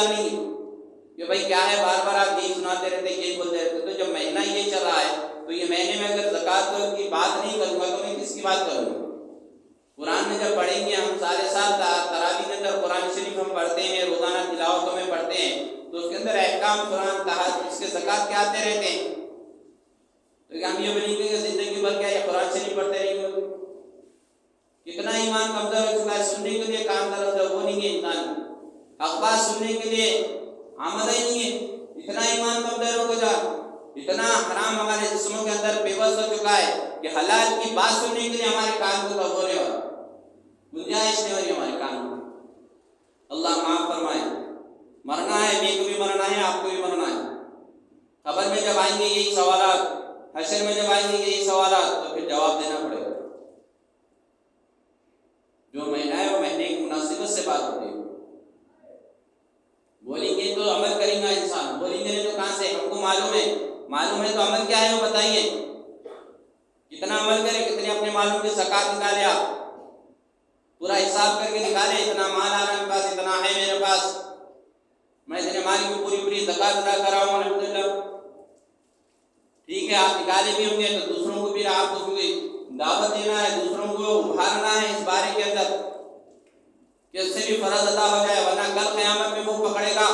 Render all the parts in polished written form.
तैयार नहीं है कि भाई क्या है, बार बार आप यही सुनाते रहते, यही बोलते रहते। तो जब महीना ये चल रहा है तो ये महीने में अगर ज़कात की बात नहीं करूँगा तो मैं किसकी बात करूँगा? कुरान में जब पढ़ेंगे हम सारे साल, तरावी के अंदर कुरान शरीफ हम पढ़ते हैं, रोज़ाना तिलावतों में पढ़ते हैं, तो उसके अंदर अहकाम कुरान कहा इसके ज़कात के आते रहते हैं। तो हम ये बोलेंगे कि जिंदगी भर क्या ये कुरान शरीफ पढ़ते रहेंगे? कितना ईमान कमजोर हो चुका है, सुनने के लिए कान दर्द वो नहीं है इंसान, अखबार सुनने के लिए आमदा ही नहीं है, इतना ईमान कमजोर हो जा, इतना हराम हमारे जिस्मों के अंदर बेबस हो चुका है कि हलाल की बात सुनने के लिए हमारे कान को तब होने वाला गुंजाइश नहीं हो रही हमारे कान को। अल्लाह माफ फरमाए। मरना है, मेरे को भी मरना है, आपको भी मरना है। खबर में जब आएंगे यही सवालात, हशर में जब आएंगे यही सवालात, तो फिर जवाब देना पड़ेगा। जो महीना है वो महीने की मुनासिबत से बात होती है। बोलेंगे तो अमल करेंगे इंसान, बोलेंगे नहीं तो कहाँ से? हमको मालूम है तो अमल क्या है वो बताइए। कितना अमल करें, कितने अपने मालूम की ज़कात निकाले, आप पूरा हिसाब करके निकाले, इतना माल आ रहा है मेरे पास, इतना है मेरे पास, मैं इतने माल की पूरी ज़कात अदा कर रहा हूँ अल्हम्दुलिल्लाह। ठीक है, आप निकाले भी होंगे तो दूसरों को भी आपको दावत देना है, दूसरों को उभारना है इस बारे के अंदर कि उससे भी फर्ज अदा हो जाए, वरना कल क़यामत में वो पकड़ेगा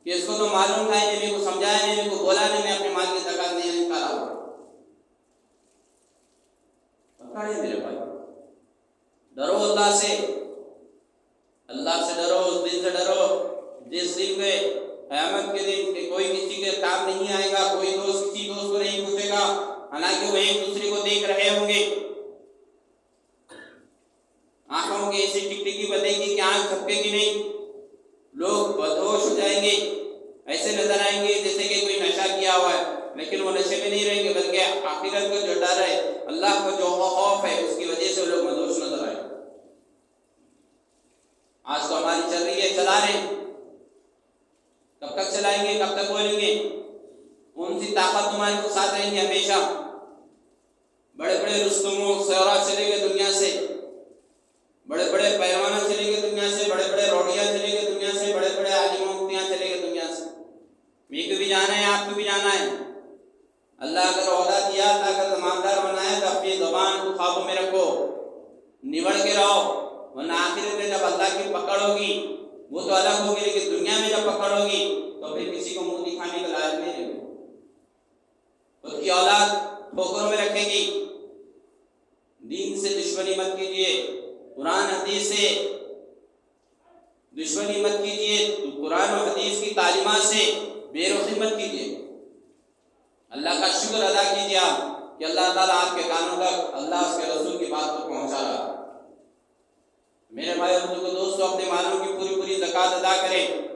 कि इसको तो मालूम था, मेरे को समझाया नहीं, मेरे को बोला नहीं, मैं अपने माल की ज़कात नहीं निकाला। पकड़े मेरे भाई, डरो अल्लाह से, अल्लाह से डरो, उस दिन से डरो जिस दिन में क़यामत के दिन के कोई किसी के काम नहीं आएगा, कोई दोस्त किसी दोस्त को नहीं पूछेगा, हालांकि वो एक दूसरे को देख रहे होंगे, आंखों की ऐसी टिकटिकी बनेगी कि आंख झपकेगी नहीं, लोग बदहोश हो जाएंगे, ऐसे नजर आएंगे जैसे कि कोई नशा किया हुआ है, लेकिन वो नशे में नहीं रहेंगे, बल्कि आखिरत को जो डर है, अल्लाह को जो खौफ है, उसकी वजह से वो लोग मदहोश नजर आए। आज तो हमारी चल रही है, चला रहे, कब तक चलाएंगे, कब तक बोलेंगे? कौन सी ताकत तुम्हारे को साथ रहेंगे हमेशा? बड़े बड़े रुस्तमों सौरा चले गए दुनिया से, बड़े बड़े पहलवान चले गए दुनिया से, बड़े बड़े रोडिया चले गए दुनिया से, बड़े बड़े आलिम मुफ्तियाँ चले गए दुनिया से। मेरे को भी जाना है, आपको भी जाना है। अल्लाह अगर औदा दिया, अल्लाह अगर ईमानदार बनाया तो अपनी ज़बान को ख्वाबों में रखो, निवड़ के रहो, वरना आखिर में जब अल्लाह की पकड़ होगी वो तो अलग होगी, लेकिन दुनिया में जब पकड़ होगी तो फिर किसी को मुंह दिखाने का लायक नहीं रहेगी। खुद की औलाद ठोकरों में रखेगी। दीन से दुश्मनी मत कीजिए, कुरान हदीस से दुश्मनी मत कीजिए, कुरान और हदीस की तालीमात से बेरुखी मत कीजिए। अल्लाह का शुक्र अदा कीजिए आप कि अल्लाह ताला आपके कानों तक अल्लाह उसके रसूल की बात को पहुंचा रहा। मेरे भाई और दोस्तों, अपने मालों की पूरी ज़कात अदा करें।